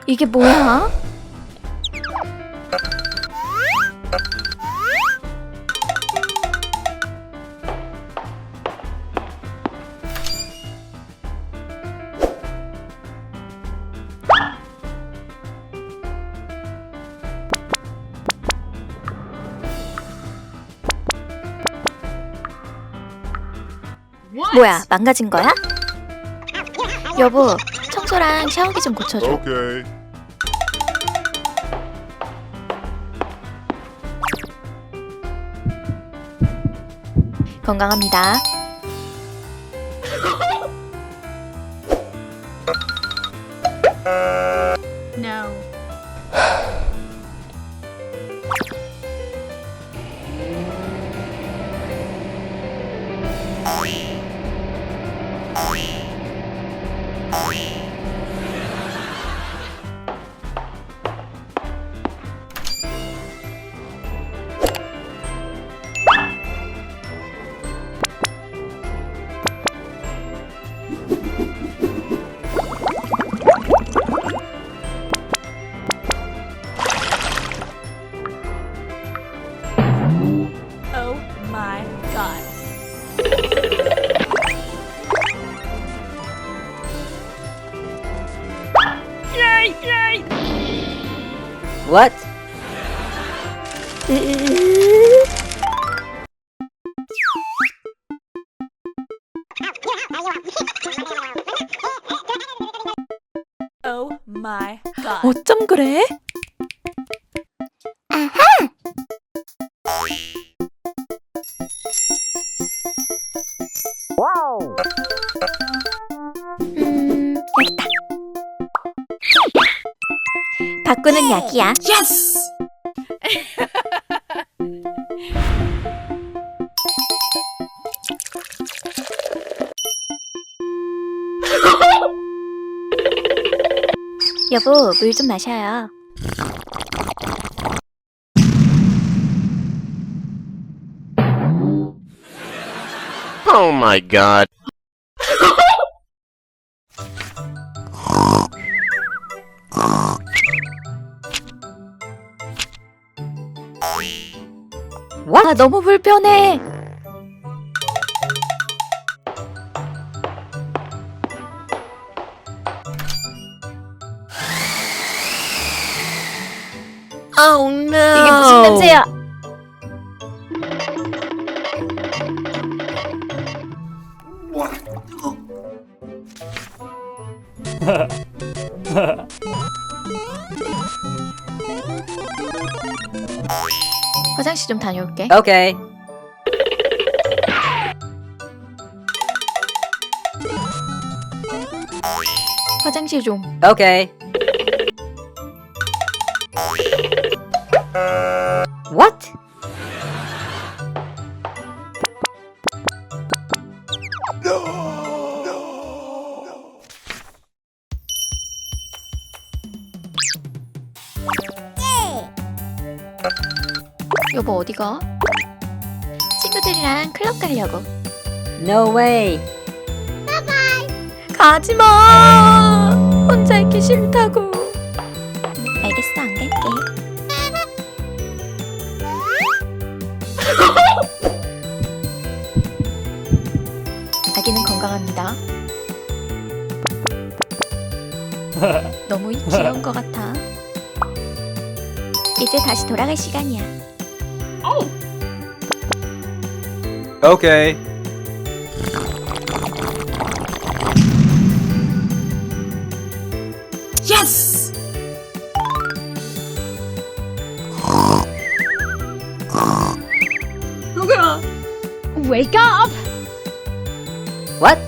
이게 뭐야? 뭐야, 망가진 거야? 여보, 청소랑 샤워기 좀 고쳐줘. 오케이. 건강합니다. No. Oh my god. Yay! Yay! What? Oh my god. 어쩜 그래? 여기다. 바꾸는 약이야. Yes! 여보, 물 좀 마셔요. Oh my god. 와, 너무 불편해. Oh no! 이게 무슨 냄새야? 화장실 좀 다녀올게. Okay. 화장실 좀. Okay. What? 여보, 어디가? 친구들이랑 클럽 가려고. No way. 가지마. 혼자 있기 싫다고. 알겠어, 안 갈게. 아기는 건강합니다. 너무 귀여운 것 같아. 이제 다시 돌아갈 시간이야. Okay. Yes! Wake up! What?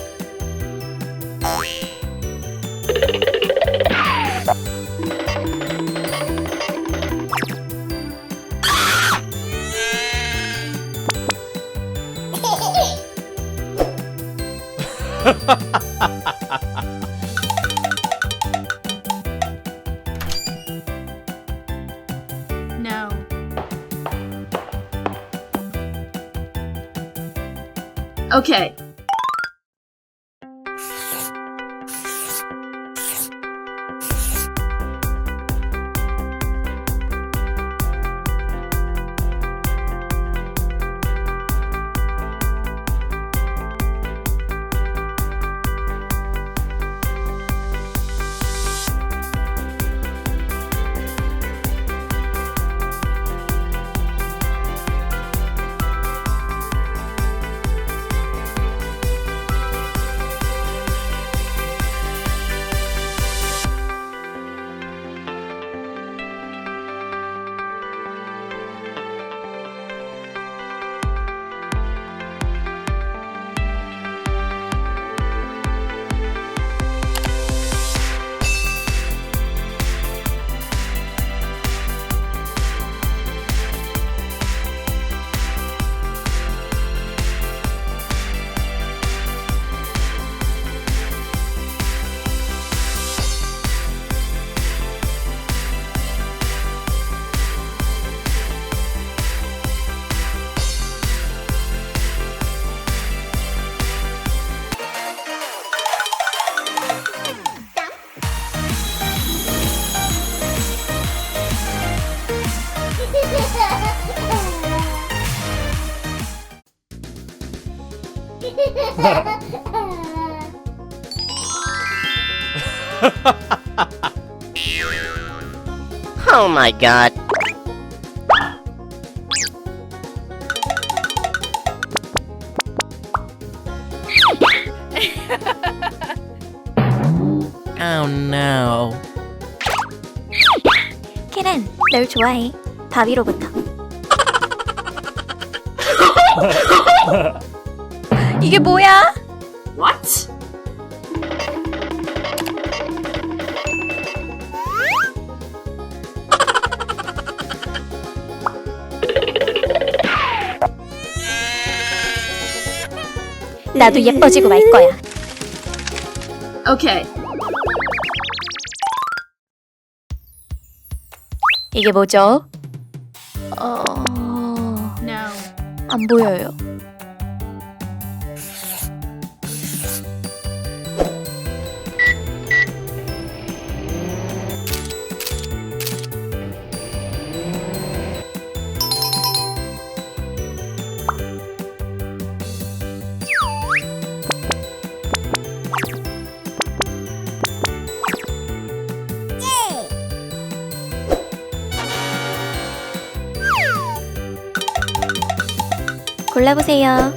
No. Okay. Oh my god. Oh no. 케렌, 널 좋아해. 바위로부터. 이게 뭐야? What? 나도 예뻐지고 말 거야. Okay. 이게 뭐죠? No. 안 보여요. 골라보세요.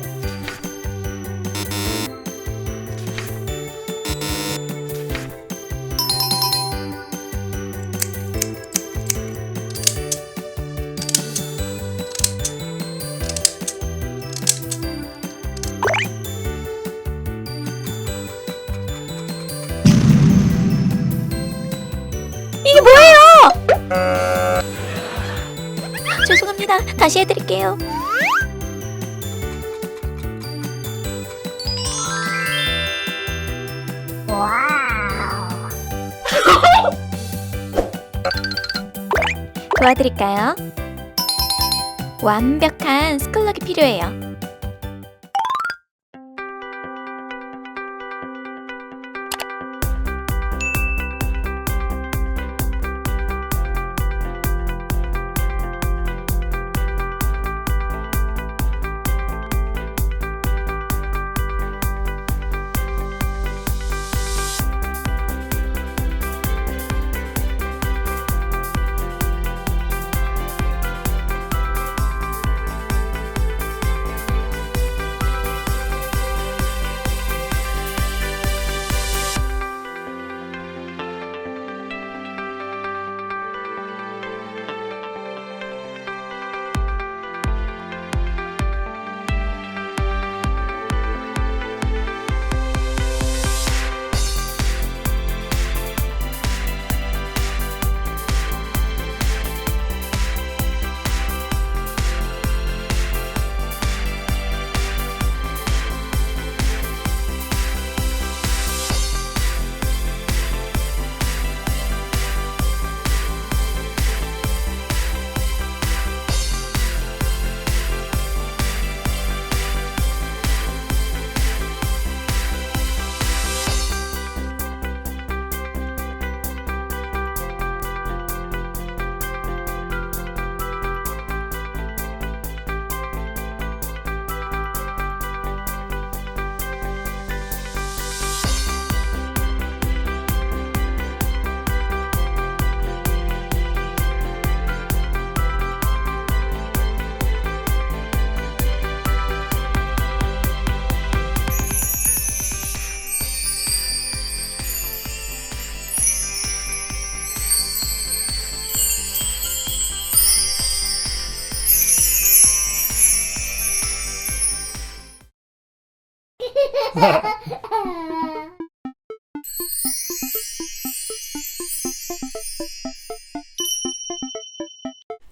이게 뭐예요? 죄송합니다. 다시 해드릴게요. 도와드릴까요? 완벽한 스쿨럭이 필요해요.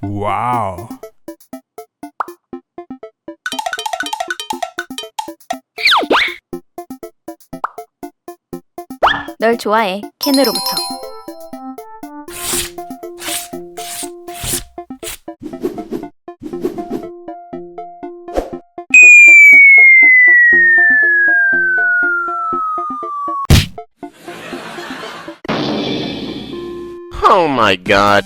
Wow. 널 좋아해. 켄으로부터. Oh my god.